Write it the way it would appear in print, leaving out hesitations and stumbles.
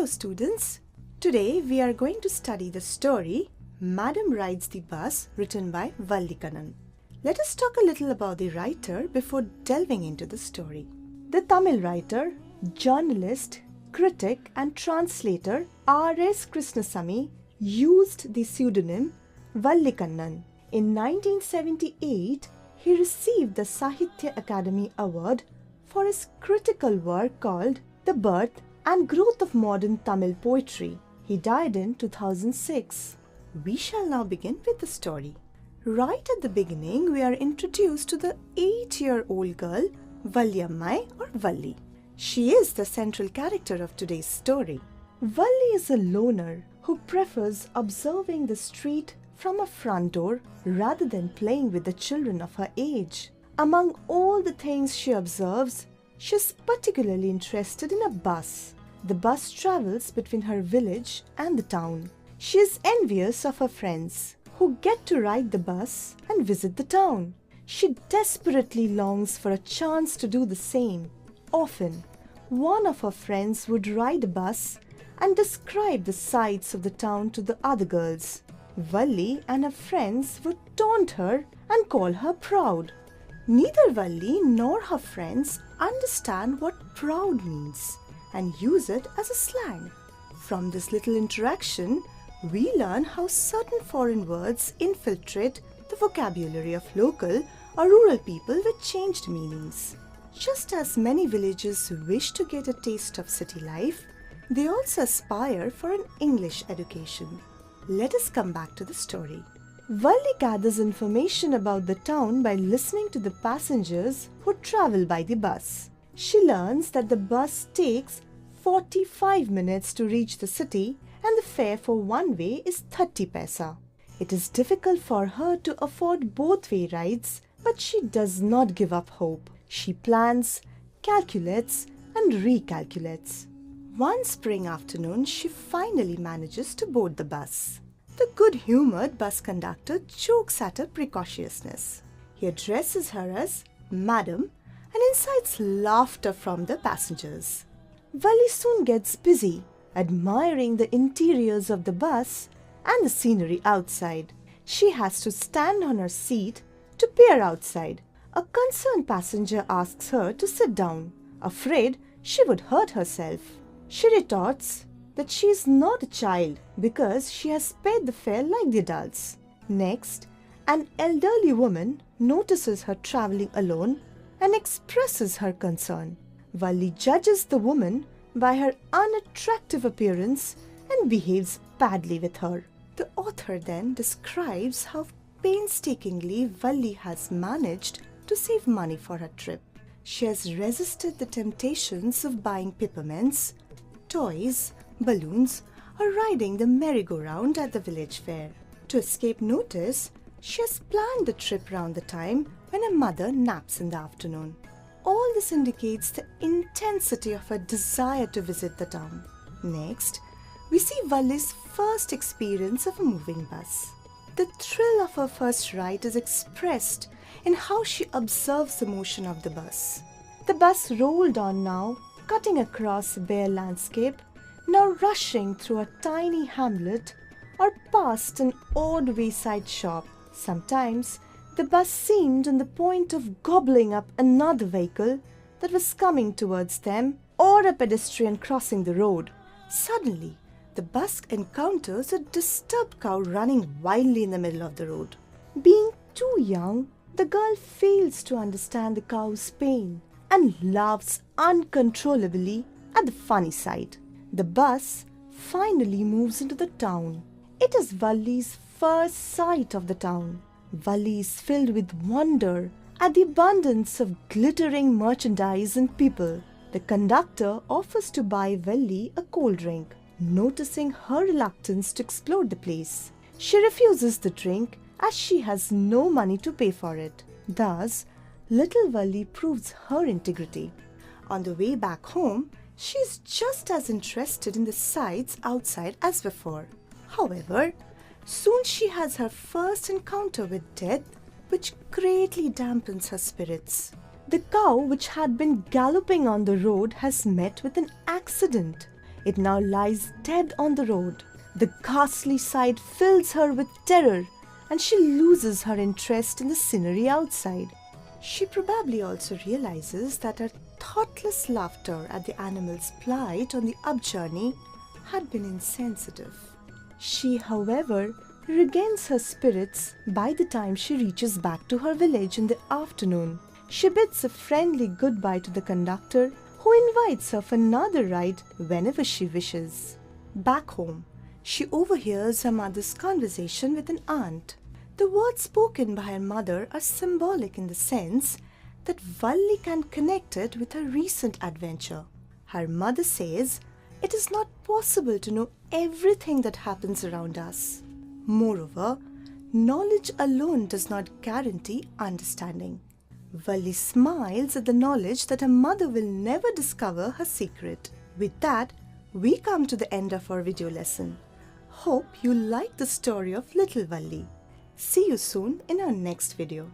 students. Today we are going to study the story Madam Rides the Bus, written by Valli Kannan. Let us talk a little about the writer before delving into the story. The Tamil writer, journalist, critic and translator R.S. Krishnasamy used the pseudonym Valli Kannan. In 1978, he received the Sahitya Akademi Award for his critical work called The Birth and Growth of Modern Tamil Poetry. He died in 2006. We shall now begin with the story. Right at the beginning, we are introduced to the 8-year-old girl, Valliammai or Valli. She is the central character of today's story. Valli is a loner who prefers observing the street from a front door rather than playing with the children of her age. Among all the things she observes, she is particularly interested in a bus. The bus travels between her village and the town. She is envious of her friends who get to ride the bus and visit the town. She desperately longs for a chance to do the same. Often, one of her friends would ride a bus and describe the sights of the town to the other girls. Valli and her friends would taunt her and call her proud. Neither Valli nor her friends understand what proud means and use it as a slang. From this little interaction, we learn how certain foreign words infiltrate the vocabulary of local or rural people with changed meanings. Just as many villagers wish to get a taste of city life, they also aspire for an English education. Let us come back to the story. Valli gathers information about the town by listening to the passengers who travel by the bus. She learns that the bus takes 45 minutes to reach the city and the fare for one way is 30 paisa. It is difficult for her to afford both-way rides, but she does not give up hope. She plans, calculates and recalculates. One spring afternoon, she finally manages to board the bus. The good-humoured bus conductor jokes at her precociousness. He addresses her as Madam and incites laughter from the passengers. Valli soon gets busy, admiring the interiors of the bus and the scenery outside. She has to stand on her seat to peer outside. A concerned passenger asks her to sit down, afraid she would hurt herself. She retorts that she is not a child because she has paid the fare like the adults. Next, an elderly woman notices her travelling alone and expresses her concern. Valli judges the woman by her unattractive appearance and behaves badly with her. The author then describes how painstakingly Valli has managed to save money for her trip. She has resisted the temptations of buying peppermints, toys, balloons, or riding the merry-go-round at the village fair. To escape notice, she has planned the trip round the time when her mother naps in the afternoon. All this indicates the intensity of her desire to visit the town. Next, we see Valli's first experience of a moving bus. The thrill of her first ride is expressed in how she observes the motion of the bus. The bus rolled on now, cutting across a bare landscape, now rushing through a tiny hamlet or past an odd wayside shop. Sometimes the bus seemed on the point of gobbling up another vehicle that was coming towards them or a pedestrian crossing the road. Suddenly, the bus encounters a disturbed cow running wildly in the middle of the road. Being too young, the girl fails to understand the cow's pain and laughs uncontrollably at the funny sight. The bus finally moves into the town. It is Valli's first sight of the town. Valli is filled with wonder at the abundance of glittering merchandise and people. The conductor offers to buy Valli a cold drink. Noticing her reluctance to explore the place, she refuses the drink as she has no money to pay for it. Thus, little Valli proves her integrity. On the way back home, she is just as interested in the sights outside as before. However, soon she has her first encounter with death, which greatly dampens her spirits. The cow which had been galloping on the road has met with an accident. It now lies dead on the road. The ghastly sight fills her with terror, and she loses her interest in the scenery outside. She probably also realizes that her thoughtless laughter at the animal's plight on the up journey had been insensitive. She, however, regains her spirits by the time she reaches back to her village in the afternoon. She bids a friendly goodbye to the conductor, who invites her for another ride whenever she wishes. Back home, she overhears her mother's conversation with an aunt. The words spoken by her mother are symbolic in the sense that Valli can connect it with her recent adventure. Her mother says it is not possible to know everything that happens around us. Moreover, knowledge alone does not guarantee understanding. Valli smiles at the knowledge that her mother will never discover her secret. With that, we come to the end of our video lesson. Hope you like the story of Little Valli. See you soon in our next video.